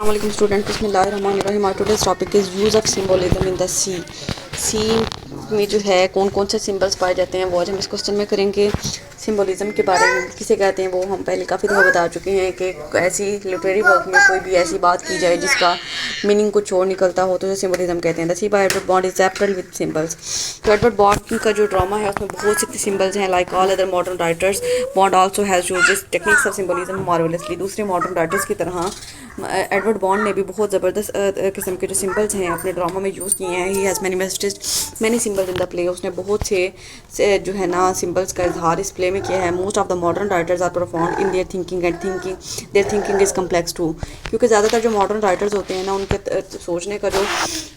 Assalamualaikum student, Bismillahirrahmanirrahim. Our today's topic is use of symbolism in the sea. सी में जो है कौन कौन से सिंबल्स पाए जाते हैं वो आज हम इस क्वेश्चन में करेंगे। सिंबलिज्म के बारे में किसे कहते हैं वो हम पहले काफ़ी दफ़ा बता चुके हैं कि ऐसी लिटरेरी वर्क में कोई भी ऐसी बात की जाए जिसका मीनिंग कुछ और निकलता हो तो उसे सिंबलिज्म कहते हैं। The sea by Edward Bond is apple with symbols. तो एडवर्ड बॉन्ड का जो ड्रामा है उसमें बहुत से सिंबल्स हैं। Like all other modern writers Bond also has used this techniques of symbolism marvellously. दूसरे मॉडर्न राइटर्स की तरह एडवर्ड बॉन्ड ने भी बहुत ज़बरदस्त किस्म के जो सिंबल्स हैं अपने ड्रामा में यूज़ किए हैं। He has manifested many symbols in the play. उसने बहुत से जो है ना सिंबल्स का इजहार इस प्ले में किया है। Most of the modern writers are profound in their thinking and their thinking is complex too. क्योंकि ज़्यादातर जो मॉडर्न राइटर्स होते हैं ना उनके सोचने का जो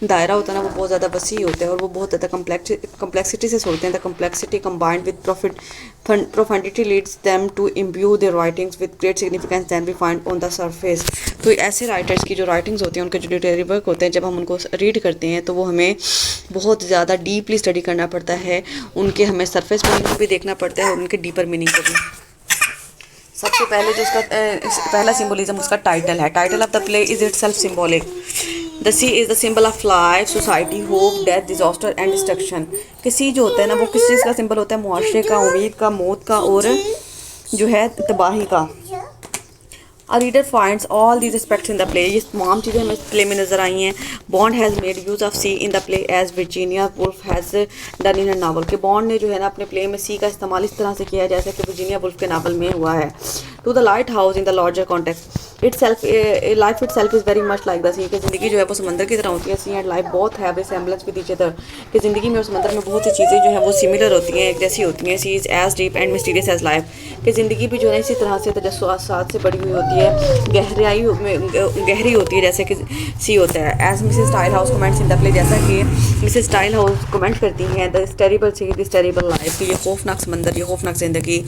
दायरा होता है ना वो बहुत ज़्यादा वसी होता है और वो बहुत ज़्यादा कम्प्लेक्सिटी से सोचते हैं। The complexity combined with profundity leads them to imbue their writings with great significance than we find on the surface। तो ऐसे राइटर्स की जो राइटिंग्स होती हैं उनके जो लिटरेरी वर्क होते हैं जब हम उनको रीड करते हैं तो वो हमें बहुत ज़्यादा डीपली स्टडी करना पड़ता है। उनके हमें सरफेस मीनिंग को भी देखना पड़ता है और उनके डीपर मीनिंग को भी। सबसे पहले जो उसका पहला सिंबलिज्म उसका टाइटल है। Title of the play is itself symbolic. The sea is the symbol of life, society, hope, death, disaster and destruction. कि सी जो होता है ना वो किस चीज़ का सिंबल होता है? मुआशरे का, उम्मीद का, मौत का और जो है तबाही का। A reader finds all these aspects in the play। ये तमाम चीज़ें हमें प्ले में नज़र आई हैं। Bond has made use of sea in the play as Virginia Woolf has done in a novel. के बॉन्ड ने जो है ना अपने प्ले में सी का इस्तेमाल इस तरह से किया है जैसे कि वर्जीनिया वुल्फ के नावल में हुआ है। To the lighthouse in the larger context life itself is very much like the sea. कि ज़िंदगी जो है वो समंदर की तरह होती है। Sea and life both have resemblance with each other. कि ज़िंदगी में और समंदर में बहुत सी चीज़ें जो हैं वो सिमिलर होती हैं, एक जैसी होती हैं। Sea is as deep and mysterious as life. कि ज़िंदगी भी जो है इसी तरह से तजस्सुसात से बड़ी हुई होती है, गहरी होती है जैसे कि सी होता है। As Mrs Tilehouse comments in the play. जैसा कि मिसेस स्टाइल हाउस कमेंट करती हैं this terrible sea, this terrible life. ये खौफनाक समंदर, ये खौफनाक ज़िंदगी।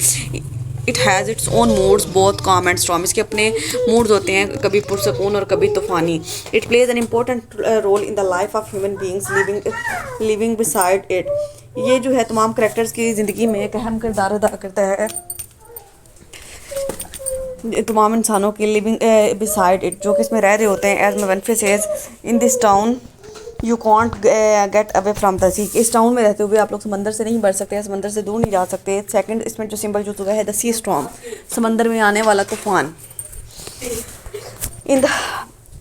It has its own moods both calm and storm. इसके अपने मूड्स होते हैं, कभी पुरसकून और कभी तूफ़ानी। It plays an important role in the life of human beings living beside it. ये जो है तमाम करैक्टर्स की ज़िंदगी में एक अहम किरदार अदा करता है, तमाम इंसानों की लिविंग बिसाइड इट, जो कि इसमें रह रहे होते हैं। एज मेवनफे says in this town you can't get away from the sea. इस टाउन में रहते हुए आप लोग समंदर से नहीं बढ़ सकते, समंदर से दूर नहीं जा सकते। सेकंड इसमें जो सिंबल यूज हुआ है द सी स्टॉर्म, समंदर में आने वाला तूफान। In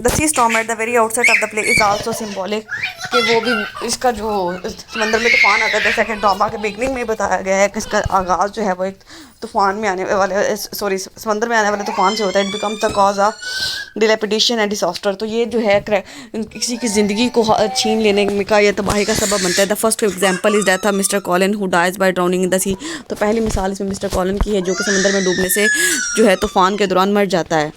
the sea storm at the very outset of the play is also symbolic. कि वो भी इसका जो समंदर में तूफान आता है सेकंड ड्रामा के बिगनिंग में बताया गया है कि इसका आगाज़ जो है वो एक तूफान में आने वाले समंदर में आने वाले तूफान से होता है। It becomes the cause of dilapidation and disaster. तो ये जो है किसी की ज़िंदगी को छीन लेने का या तबाही का सबब बनता है। The first example is death of Mr Colin who dies by drowning in the sea. तो पहली मिसाल इसमें मिस्टर कॉलिन की है जो कि समंदर में डूबने से जो है तूफ़ान के दौरान मर जाता है।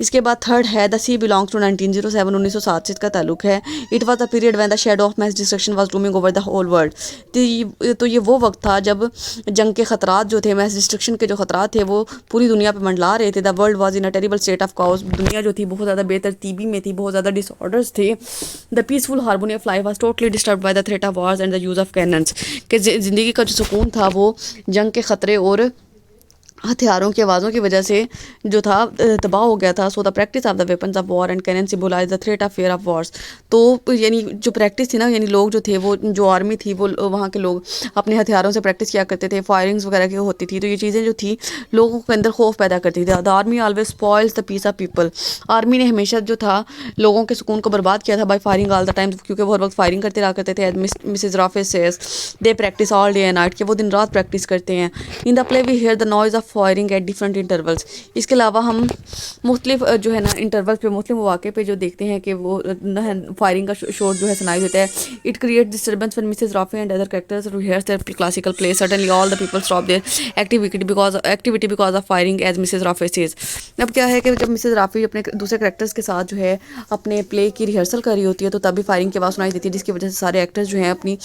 इसके बाद थर्ड है द सी बिलोंग्स टू 1907। 1907 से इसका ताल्लुक है। It was the period when the shadow of mass destruction was looming over the whole world. तो ये वो वक्त था जब जंग के ख़तरात जो थे, मैस डिस्ट्रक्शन के जो ख़तरात थे वो पूरी दुनिया पे मंडला रहे थे। The world was in a terrible state of chaos. दुनिया जो थी बहुत ज़्यादा बेतरतीबी में थी, बहुत ज़्यादा डिसऑर्डर्स थे। The peaceful harmony of life was totally disturbed by the threat of wars and the use of cannons. कि ज़िंदगी का जो सुकून था वो जंग के ख़तरे और हथियारों की आवाज़ों की वजह से जो था तबाह हो गया था। So the practice of the weapons of war and cannon symbolize the threat of fear of wars. तो यानी जो प्रैक्टिस थी ना, यानी लोग जो थे वो जो आर्मी थी वो वहाँ के लोग अपने हथियारों से प्रैक्टिस किया करते थे, फायरिंग्स वगैरह की होती थी। तो ये चीज़ें जो थी लोगों के अंदर खौफ पैदा करती थी। The army always spoils the peace of people. Army ने हमेशा जो था लोगों के सुकून को बर्बाद किया था by firing all the time, क्योंकि वो हर वक्त फायरिंग करते रहा करते थे। Mrs Rafi says they practise all day and night. के वो दिन रात प्रैक्टिस करते हैं। In the play we hear the noise of firing at different intervals. इसके अलावा हम मुख्तलिफ जो है ना इंटरवल्स पे मुख्तलिफ मौके पे जो देखते हैं कि वो फायरिंग का शोर जो है सुनाई देता है। It create disturbance when Mrs Rafi and other characters rehearse their classical play. Suddenly all the people stop their activity because of firing as Mrs Rafi says. अब क्या है कि जब मिसेस राफी अपने दूसरे कैरेक्टर्स के साथ जो है अपने प्ले की रिहर्सल कर रही होती है तो तभी फायरिंग की आवाज़ सुनाई देती है, जिसकी वजह से सारे एक्टर्स जो हैं अपनी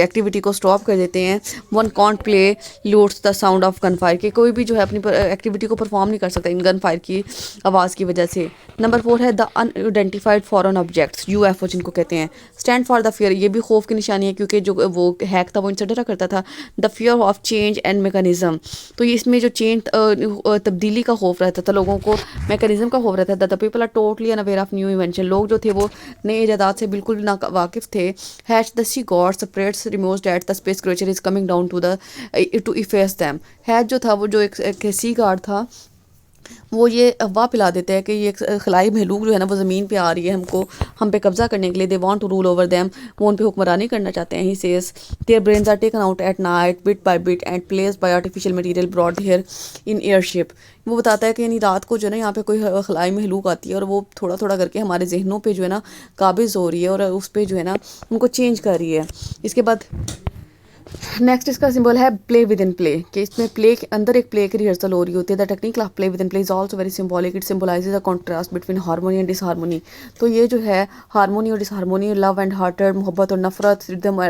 एक्टिविटी को स्टॉप कर देते हैं। One can't play loots the sound of gun fire. कि कोई भी जो है अपनी एक्टिविटी को परफॉर्म नहीं कर सकता इन गन फायर की आवाज़ की वजह से। नंबर 4 है the unidentified foreign objects, UFO जिनको कहते हैं। स्टैंड फॉर द फियर, ये भी खौफ की निशानी है क्योंकि जो वो हैक था वो इनसे डरा करता था। The fear of change and mechanism, तो ये इसमें जो चेंज तब्दीली का खौफ रहता था लोगों को, मैकेनिज्म का खौफ रहता था। The people are totally unaware of new invention, लोग जो थे वो नए इजादात से बिल्कुल भी ना वाकिफ थे। Hatch the sea god spreads removes that the space creature is coming down to efface them. Hatch जो था वो जो एक सी गार्ड था, वो ये अफवाह फैला देते हैं कि ये एक खलाई महलूक जो है ना वो ज़मीन पे आ रही है, हम पे कब्जा करने के लिए। They want to rule over them, वो उन पे हुक्मरानी करना चाहते हैं। He says their brains are taken out at night bit by bit and placed by artificial material brought here in airship. वो बताता है कि यानी रात को जो है ना यहाँ पे कोई खलाई महलूक आती है और वो थोड़ा थोड़ा करके हमारे जहनों पे जो है ना काबिज़ हो रही है और उस पर जो है ना उनको चेंज कर रही है। इसके बाद नेक्स्ट इसका सिंबल है प्ले विद इन प्ले, कि इसमें प्ले के अंदर एक प्ले की रिहर्सल हो रही होती है। The technique of play with in play is also very symbolic, it symbolises the contrast between harmony and disharmony. तो ये जो है हारमोनी और डिसहारमोनी, लव एंड हार्टेड, मोहब्बत और नफरत, रिदम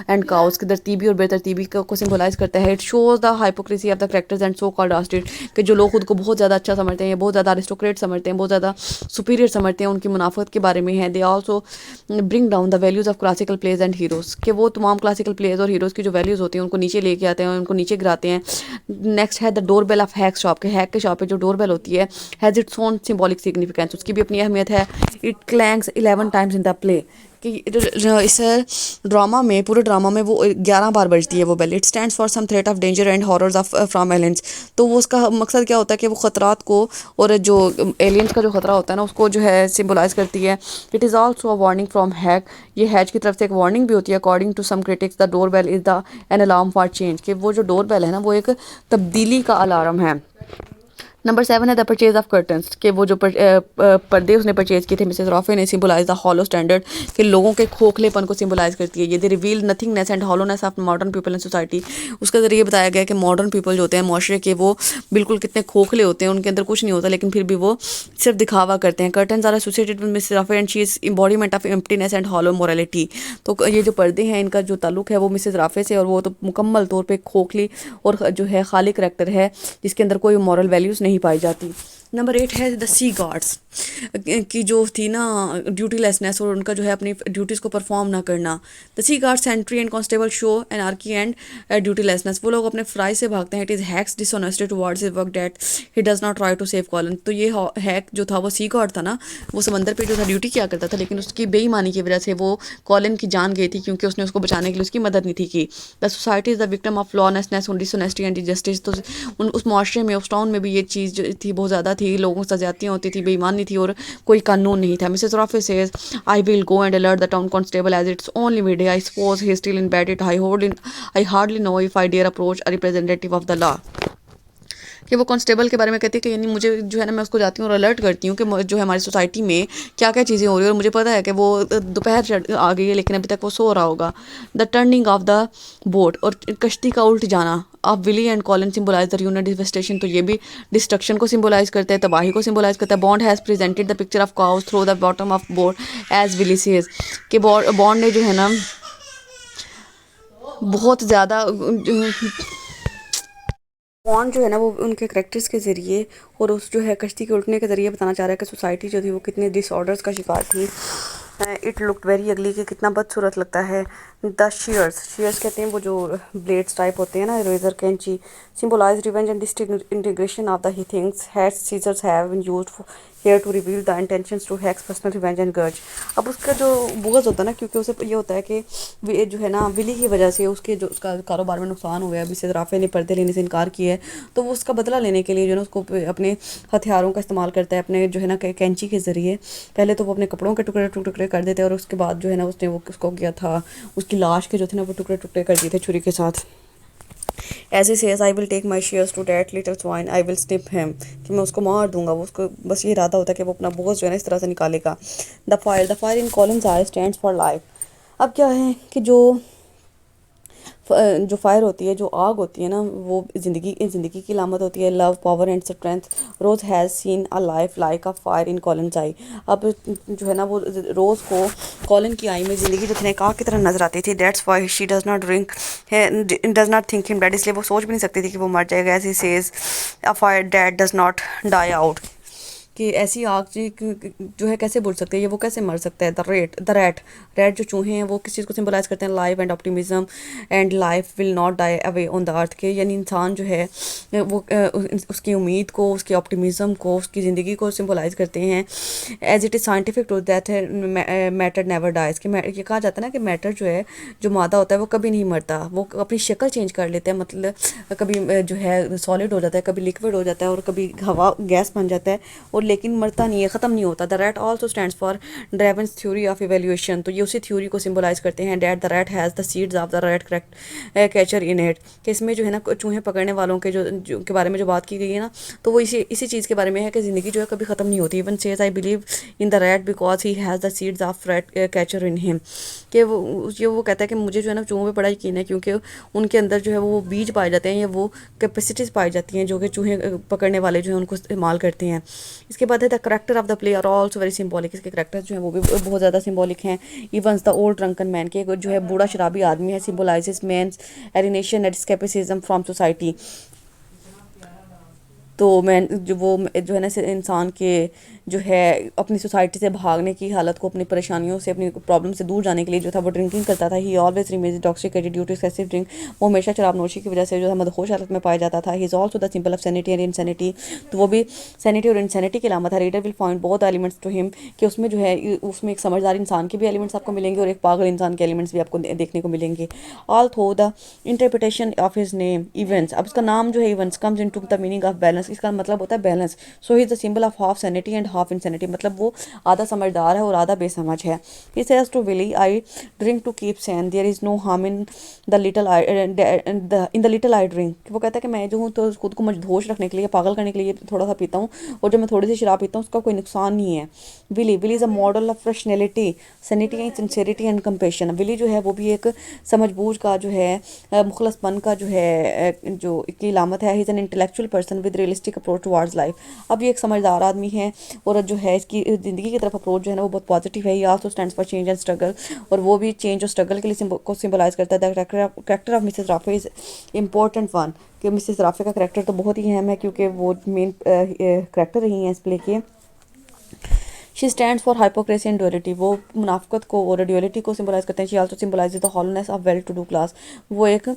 एंड काउस की तरतीबी और बेतरतीबी को सिंबलाइज करता है। It shows the hypocrisy of the characters and so called आस्टेट, कि जो लोग खुद को बहुत ज़्यादा अच्छा समझते हैं, बहुत ज़्यादा अरिस्टोक्रेट समझते हैं, बहुत ज़्यादा सुपीरियर समझते हैं, उनकी मुनाफत के बारे में है। They also bring down the values of classical plays and heroes, कि वो तमाम क्लासिकल प्लेज और हीरोज़ की जो वैल्यूज़ होती हैं उनको नीचे लेके आते हैं, उनको नीचे गिराते हैं। नेक्स्ट है the door bell of Hatch shop, के हैक के शॉप पे जो डोर बेल होती है has its own symbolic significance, उसकी भी अपनी अहमियत है। It clangs 11 times in the play, कि इस ड्रामा में, पूरे ड्रामा में वो 11 बार बजती है वो bell. It stands for some threat of danger and horrors of from aliens, तो वो उसका मकसद क्या होता है कि वो ख़तरात को और जो एलियंस का जो ख़तरा होता है ना उसको जो है सिम्बलाइज करती है। It is also a warning from Hatch, ये हैच की तरफ से एक वार्निंग भी होती है। According to some critics the door bell is the an alarm for change, कि वो जो डोर बेल है ना वो एक तब्दीली का अलार्म है। नंबर 7 है द परचेज ऑफ कर्टन्स, कि वो जो पर्दे उसने परचेज किए थे मिसेस रॉफे ने, सिंबलाइज द हॉलो स्टैंडर्ड, कि लोगों के खोखलेपन को सिंबलाइज करती है। ये they reveal nothingness and hollowness of modern people in society, उसके ज़रिए बताया गया कि मॉडर्न पीपल जो होते हैं माशरे के, वो बिल्कुल कितने खोखले होते हैं, उनके अंदर कुछ नहीं होता लेकिन फिर भी वो सिर्फ दिखावा करते हैं। Curtains are associated with Mrs Rafi and she is embodiment of emptiness and hollow morality, तो ये जो पर्दे हैं इनका जो ताल्लुक है वो मिसेस राफे से, और वो तो मुकम्मल तौर पे खोखली और जो है खाली करैक्टर है जिसके अंदर कोई मॉरल वैल्यूज़ नहीं पाई जाती। नंबर 8 है द सी गार्ड्स, की जो थी ना ड्यूटीलेसनेस और उनका जो है अपनी ड्यूटीज़ को परफॉर्म ना करना। The sea guard sentry and constable show anarchy and dutilessness, वो लोग अपने फ्राई से भागते हैं। It is Hatch's dishonesty towards his work that he does not try to save Colin, तो ये हैक जो था वो सी गार्ड था ना, वो समंदर पे जो था ड्यूटी किया करता था लेकिन उसकी बेईमानी की वजह से वो कॉलन की जान गई थी क्योंकि उसने उसको बचाने के लिए उसकी मदद नहीं थी की। The society is the victim of lawlessness, dishonesty and injustice, तो उस मुआशरे में, उस टाउन में भी ये चीज़ जो थी बहुत ज़्यादा थी, लोगों से ज़्यादतियाँ होती थी, बेईमानी थी और कोई कानून नहीं था। Mrs Rafi says I will go and alert the town constable as it's only midday, I suppose he still in bed, it I hardly know if I dare approach a representative of the law, कि वो constable के बारे में कहती है कि यानी मुझे जो है ना मैं उसको जाती हूँ और अलर्ट करती हूँ कि जो है हमारी सोसाइटी में क्या क्या चीज़ें हो रही है और मुझे पता है कि वो दोपहर आ गई है लेकिन अभी तक वो सो रहा होगा। The turning of the boat, और कश्ती का उल्ट जाना of Willy and Colin symbolize the unit devastation, तो ये भी डिस्ट्रक्शन को सिंबलाइज करता है, तबाही को सिंबलाइज करता है। Bond has presented the picture of chaos through the bottom of boat as Willy says, कि बॉन्ड ने जो है ना बहुत ज़्यादा बॉन्ड जो है ना वो उनके करेक्टर्स के ज़रिए और उस जो है कश्ती के उल्टने के ज़रिए बताना चाह रहा है कि सोसाइटी जो थी वो कितने डिसऑर्डर्स का शिकार थी। इट लुक्ड वेरी अगली, कि कितना बदसूरत लगता है। द शेयर्स कहते हैं वो जो ब्लेड्स टाइप होते हैं ना, रेजर कैंची, symbolize revenge and disintegration of the he things had scissors have been used here to reveal the intentions to Hatch's personal revenge and grudge. अब उसका जो बुग़्ज़ होता है ना, क्योंकि उसे ये होता है कि जो है ना विली की वजह से उसका कारोबार में नुकसान हुआ है, अभी से राफे ने पर्दे लेने से इनकार किया है, तो वो उसका बदला लेने के लिए जो है ना उसको अपने हथियारों का इस्तेमाल करता है, अपने जो है ना कैंची के ज़रिए। पहले तो वो अपने कपड़ों के टुकड़े कर देते हैं और उसके बाद जो है ना उसने वो उसको किया था, उसकी लाश के जो थे ना वो टुकड़े कर दिए थे छुरी के साथ। ऐसे says I will take my shears to that little swine I will snip him, कि मैं उसको मार दूंगा। वो उसको बस ये इरादा होता है कि वो अपना बोझ जो है ना इस तरह से निकालेगा। The fire in columns I stands for life. अब क्या है कि जो जो फायर होती है, जो आग होती है ना, वो ज़िंदगी की अलामत होती है। Love, power and strength. Rose has seen a life like a fire in Colin's eye. अब जो है ना, वो रोज़ को कॉलिन की आई में ज़िंदगी जो थी एक आग की तरह नजर आती थी। That's why she does not drink, does not think him dead. इसलिए वो सोच भी नहीं सकती थी कि वो मर जाएगा। As he says, a fire that does not die out. कि ऐसी आग जो है कैसे बोल सकते हैं, ये वो कैसे मर सकता है। द रैट जो चूहे हैं वो किस चीज़ को सिंबलाइज करते हैं, life and optimism and life will not die away on the earth के, यानी इंसान जो है वो उसकी उम्मीद को, उसकी ऑप्टिमिज्म को, उसकी ज़िंदगी को सिंबलाइज करते हैं। As it is scientific truth that matter never dies. कि ये कहा जाता है ना कि मैटर जो है, जो मादा होता है वो कभी नहीं मरता, वो अपनी शक्ल चेंज कर लेते हैं। मतलब कभी जो है सॉलिड हो जाता है, कभी लिक्विड हो जाता है, और कभी हवा गैस बन जाता है, और लेकिन मरता नहीं है, ख़त्म नहीं होता। The rat also stands for Darwin's theory of evolution. तो ये उसी थ्योरी को सिंबलाइज करते हैं। That the rat has the seeds of the rat catcher in it. कि इसमें जो है ना चूहे पकड़ने वालों के जो के बारे में जो बात की गई है ना, तो वो इसी चीज़ के बारे में है कि ज़िंदगी जो है कभी ख़त्म नहीं होती। Even says I believe in the rat because he has the seeds of rat catcher in him. कि वो कहता है कि मुझे जो है ना चूहों पे बड़ा यकीन है, क्योंकि उनके अंदर जो है वो बीज पाए जाते हैं, या वो कैपेसिटीज़ पाई जाती हैं जो कि चूहे पकड़ने वाले जो है उनको इस्तेमाल करते हैं। इसके बाद है the character of the play are also very symbolic. इसके करेक्टर्स जो हैं वो भी बहुत ज़्यादा सिंबॉलिक हैं। Evans the old drunken man, के जो है बूढ़ा शराबी आदमी है, symbolizes man's alienation and escapism from society. तो मैं जो वो जो है ना इंसान के जो है अपनी सोसाइटी से भागने की हालत को, अपनी परेशानियों से, अपनी प्रॉब्लम से दूर जाने के लिए जो था वो ड्रिंकिंग करता था। He always remains intoxicated due to excessive drink. वो हमेशा शराब नोशी की वजह से जो है मदहोश हालत में पाया जाता था। He is also the symbol of sanity and insanity. तो वो भी सैनिटी और इंसैनिटी की अलामत है। Reader will find both elements to him. कि उसमें जो है उसमें एक समझदार इंसान के भी एलिमेंट्स आपको मिलेंगे, और एक पागल इंसान के एलिमेंट्स भी आपको देखने को मिलेंगे। All through the interpretation of his name Evans. अब उसका नाम जो है Evans comes into the meaning of balance. इसका मतलब होता है balance. So he is the symbol of half sanity and half insanity. मतलब वो आधा समझदार है और आधा बेसमझ है। He says to Willy, I drink to keep sane, there is no harm in the little eye, in the little I drink. वो कहता है कि मैं जो हूँ तो खुद को मजबूत रखने के लिए, पागल करने के लिए थोड़ा सा पीता हूँ, और जब मैं थोड़ी सी शराब पीता हूँ उसका कोई नुकसान नहीं है। Willy is a model of rationality, sanity and sincerity and compassion. Willy जो है वो भी एक समझबूझ का जो है मुखलसपन का जो है जो की अलामत है। He is an intellectual person with realistic approach towards life. अब ये एक समझदार आदमी है, और जो है इसकी ज़िंदगी की तरफ अप्रोच जो है ना वो बहुत पॉजिटिव है। ही also stands for change and struggle. और वो भी चेंज और स्ट्रगल के लिए को सिंबलाइज करता है। The character of Mrs Rafe is important one. कि मिसेस राफे का करेक्टर तो बहुत ही अहम है, क्योंकि वो मेन करेक्टर रही हैं इस प्ले के। She stands for hypocrisy and duality. वो मुनाफिकत को और ड्यूअलिटी को सिंबलाइज करते हैं। She also symbolize the hollowness of well to do class. वो एक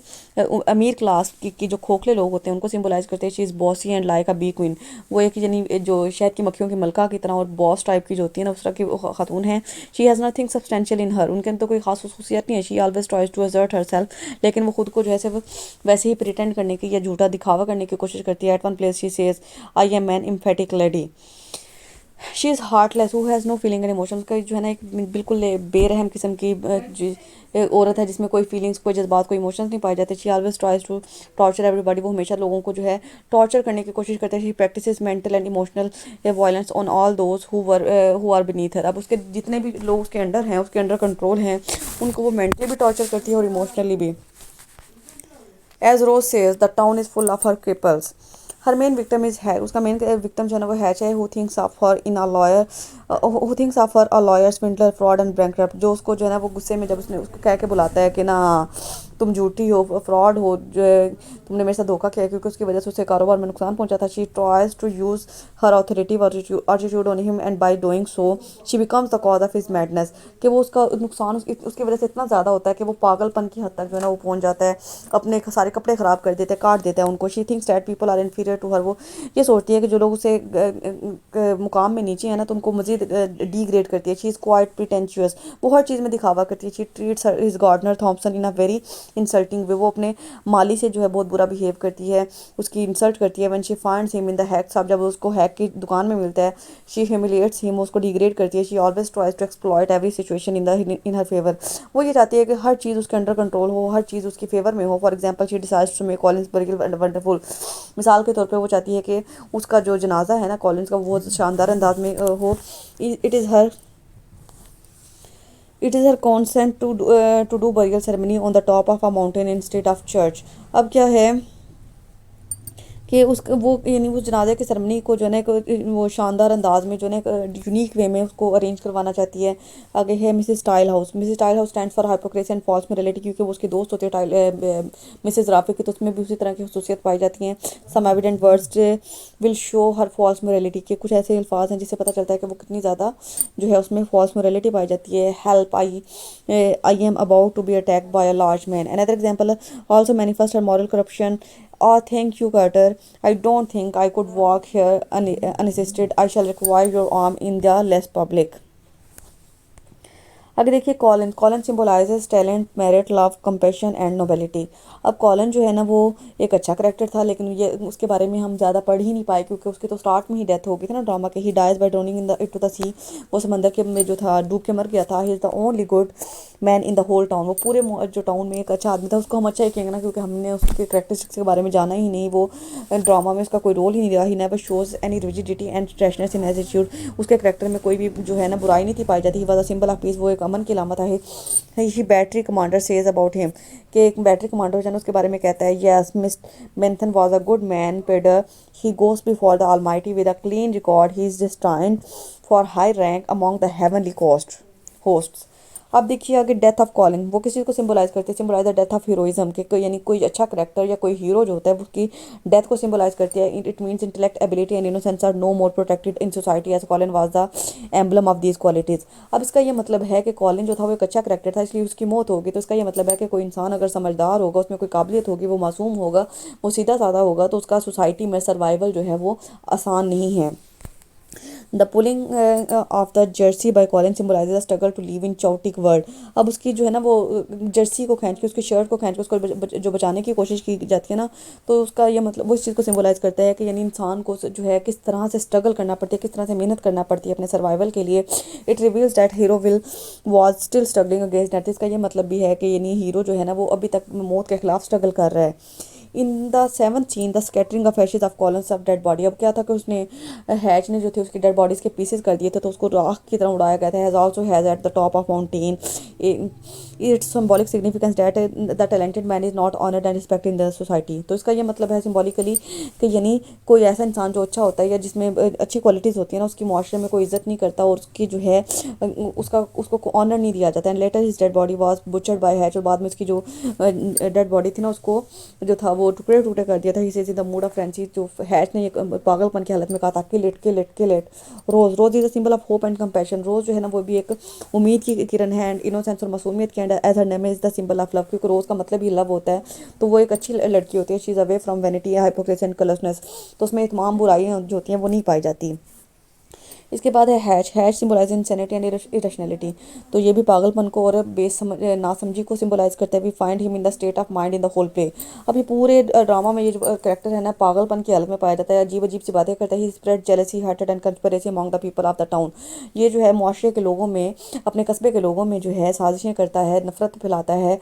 अमीर क्लास की जो खोखले लोग होते हैं उनको सिंबलाइज करते हैं। She is bossy and like a bee queen. वो एक यानी जो शहद की मक्खियों की मलका की तरह और बॉस टाइप की जो होती है ना उस तरह की खातून है। She has nothing substantial in her. उनके अंदर कोई खास खसूसियत नहीं है। She always tries to assert herself. लेकिन वो खुद को जो है सिर्फ वैसे ही प्रिटेंड करने की या झूठा दिखावा करने की कोशिश करती है। At one place she says, I am an emphatic lady. She is heartless who has no feeling and emotions. का जो है ना एक बिल्कुल बेरहम किस्म की औरत है, जिसमें कोई फीलिंग्स, कोई जज्बात, कोई इमोशंस नहीं पाए जाते। She always tries to torture everybody. वो हमेशा लोगों को जो है टॉर्चर करने की कोशिश करते हैं। She practices mental and emotional violence on all those who are beneath her. अब उसके जितने भी लोग उसके अंडर हैं, उसके अंडर कंट्रोल हैं, उनको वो मेंटली भी टॉर्चर करती है और इमोशनली भी। As Rose says, the town is full of her cripples. हर मेन विक्टम इज है, उसका मेन विक्टम जो है ना वो है, चाहे who thinks of her in a lawyer, who thinks of her a lawyer, swindler, fraud and bankrupt. जो उसको जो है ना वो गुस्से में जब उसने उसको कह के बुलाता है कि ना तुम झूठी हो, फ्रॉड हो, जो तुमने मेरे साथ धोखा किया, क्योंकि उसकी वजह से उसे कारोबार में नुकसान पहुंचा था। She tries to use her authority attitude on him and by doing so she becomes the cause of his madness. कि वो उसका नुकसान उसकी वजह से इतना ज़्यादा होता है कि वो पागलपन की हद तक जो है ना वो पहुंच जाता है। अपने सारे कपड़े ख़राब कर देते हैं, काट देता है उनको। She thinks that people are inferior to her. वो ये सोचती है कि जो लोग उसे मुकाम में नीचे हैं ना तो उनको मजीद डिग्रेड करती है। She is quite pretentious. वो हर चीज़ में दिखावा करती है। She treats his gardener Thompson in a very insulting way. वो अपने माली से जो है बहुत बुरा बिहेव करती है, उसकी इंसल्ट करती है। When she finds him in the Hatch shop, जब उसको हैक की दुकान में मिलता है, शी ह्यूमिलिएट्स हिम, उसको डिग्रेड करती है। She always tries to exploit every situation in her favour. वो ये चाहती है कि हर चीज़ उसके अंडर कंट्रोल हो, हर चीज़ उसके फेवर में हो। For example, she decides to make Colin's burial wonderful. मिसाल के तौर पर वो चाहती है कि उसका जो जनाजा है ना कॉलिन्स का वो शानदार अंदाज में हो। It is her it is her consent to do burial ceremony on the top of a mountain instead of church. अब क्या है कि उसका वो यानी वो जनाजे की सेरेमनी को जो है वो शानदार अंदाज में जो है यूनिक वे में उसको अरेंज करवाना चाहती है। आगे है Mrs Tilehouse. Mrs Tilehouse stand for hypocrisy and false morality, क्योंकि वो उसकी दोस्त होती है मिसेस राफी की, तो उसमें भी उसी तरह की खसूसियत पाई जाती हैं। Some evident words will show her false morality के कुछ ऐसे अल्फाज हैं जिससे पता चलता है कि वो कितनी ज़्यादा जो है उसमें फॉल्स मोरालिटी पाई जाती है। Help I am about to be attacked by a large man. Another example also manifest her moral corruption. Oh, thank you, Carter. I don't think I could walk here unassisted. I shall require your arm in the less public. आगे देखिए colon. Colon symbolises talent, merit, love, compassion and nobility. अब colon जो है ना वो एक अच्छा character था, लेकिन ये उसके बारे में हम ज़्यादा पढ़ ही नहीं पाए क्योंकि उसकी तो स्टार्ट में ही डेथ हो गई थी ना ड्रामा के। He dies by drowning in the it to the sea. वो समंदर के में जो था डूब के मर गया था। He is the only good man in the whole town. वो पूरे जो टाउन में एक अच्छा आदमी था, उसको हम अच्छा ही कहेंगे ना क्योंकि हमने उसके करेक्टरिस्टिक्स के बारे में जाना ही नहीं। वो ड्रामा में उसका कोई रोल ही नहीं रहा। He never shows any rigidity and freshness in attitude. उसके करेक्टर में कोई भी जो है ना बुराई नहीं थी पाई जाती। He was a symbol of peace. वो एक अमन की अलामत है। He battery commander says about him कि एक बैटरी कमांडर जो है उसके बारे में कहता है, yes Miss Menthan was a good man padre. He goes before the almighty with a clean record. He is destined for high rank among the heavenly hosts. अब देखिए आगे डेथ ऑफ कॉलिन। वो किसी को सिंबलाइज करते हैं, symbolize the death of heroism के कोई यानी कोई अच्छा करेक्टर या कोई हीरो जो होता है उसकी डेथ को सिंबलाइज करती है। It means intellect, ability and innocence are no more protected in society as Colin was the emblem of these qualities. अब इसका ये मतलब है कि कॉलिन जो था वो एक अच्छा करेक्टर था इसलिए उसकी मौत होगी। तो इसका ये मतलब है कि कोई इंसान अगर समझदार होगा, उसमें कोई काबिलियत होगी, वो मासूम होगा, वो सीधा साधा होगा, तो उसका सोसाइटी में सर्वाइवल जो है वो आसान नहीं है। The pulling of the jersey by Colin symbolizes the struggle to live in chaotic world. अब उसकी जो है ना वो जर्सी को खींच के, उसकी शर्ट को खींच के उसको जो बचाने की कोशिश की जाती है ना, तो उसका ये मतलब वो इस चीज़ को सिम्बलाइज करता है कि यानी इंसान को जो है किस तरह से स्ट्रगल करना पड़ती है, किस तरह से मेहनत करना पड़ती है अपने सर्वाइवल के लिए। It reveals that hero will was still struggling against death. इसका ये मतलब भी है कि यानी हीरो जो है ना वो अभी तक मौत के खिलाफ स्ट्रगल कर रहा है। In the seventh seen the scattering of Ashes of columns of dead body. अब क्या था कि उसने हैच ने जो थे उसकी डेड बॉडीज़ के पीसेस कर दिए थे, तो उसको राख की तरह उड़ाया गया था। Has also has at the top of mountain it's symbolic significance that the talented man is not honoured and respect in the society. तो इसका ये मतलब है सिंबॉलिकली कि यानी कोई ऐसा इंसान जो अच्छा होता है या जिसमें अच्छी क्वालिटीज़ होती है ना, उसकी मुआशरे में कोई इज्जत नहीं करता और उसकी जो है उसको ऑनर नहीं दिया जाता। And later his dead body was butchered by Hatch. और बाद में उसकी जो डेड बॉडी थी ना उसको जो था वो टुकड़े टुकड़े कर दिया था। इसे द मूड ऑफ फ्रेंची। जो हैच ने पागलपन की हालत में कहा था कि let rose rose is a symbol of hope and compassion. Rose जो है ना वो भी एक उम्मीद की किरण है एंड इनोसेंस और मासूमियत की। And as her name is the symbol of love, क्योंकि रोज का मतलब ही लव होता है। तो वो एक अच्छी लड़की होती है। She is away from vanity, hypocrisy and callousness. तो उसमें तमाम बुराइयां जो होती हैं वो नहीं पाई जाती। इसके बाद है Hatch. Hatch symbolize insanity and irrationality. तो ये भी पागलपन को और नासमझी को सिम्बलाइज करता है। We find him in the state of mind in the whole play. अब ये पूरे ड्रामा में ये जो करेक्टर है ना पागलपन की हालत में पाया जाता है, अजीब अजीब सी बातें करता है। He spread jealousy, hatred and conspiracy among the people of the town. ये जो है मुआशरे के लोगों में, अपने कस्बे के लोगों में जो है साजिशें करता है, नफरत फैलाता है,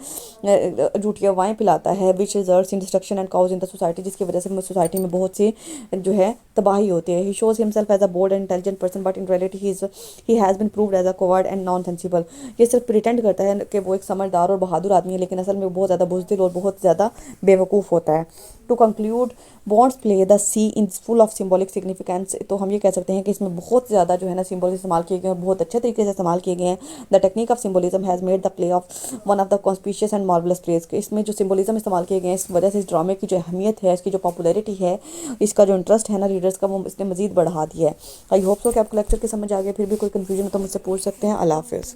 झूठी अफवाहें फैलाता है, which results in destruction and cause in the society, जिसकी वजह से सोसाइटी में बहुत सी जो है तबाही होती है। He shows himself as a bold and intelligent person but in reality he has been proved as a coward and non sensible. ये सिर्फ प्रिटेंड करता है कि वो एक समझदार और बहादुर आदमी है, लेकिन असल में वो बहुत ज़्यादा बुज़दिल और बहुत ज़्यादा बेवकूफ़ होता है। To conclude Bond's play the sea in full of symbolic significance. तो हम ये कह सकते हैं कि इसमें बहुत ज़्यादा जो है ना सिम्बॉल इस्तेमाल किए गए हैं, बहुत अच्छे तरीके से इस्तेमाल किए गए हैं। The technique of symbolism has made the play of one of the conspicuous and marvellous place. इसमें जो सिम्बोलिज्म इस्तेमाल किए गए हैं, इस वजह से इस ड्रामे की जो अहमियत है, इसकी जो पॉपुलैरिटी है, इसका जो इंटरेस्ट है ना रीडर्स का, वो इसने मजीद बढ़ा दिया है। आई होप सो कि आपको लेक्चर की समझ आ गया। फिर भी कोई कन्फ्यूजन हो तो मुझसे पूछ सकते हैं। अल्लाह हाफिज़।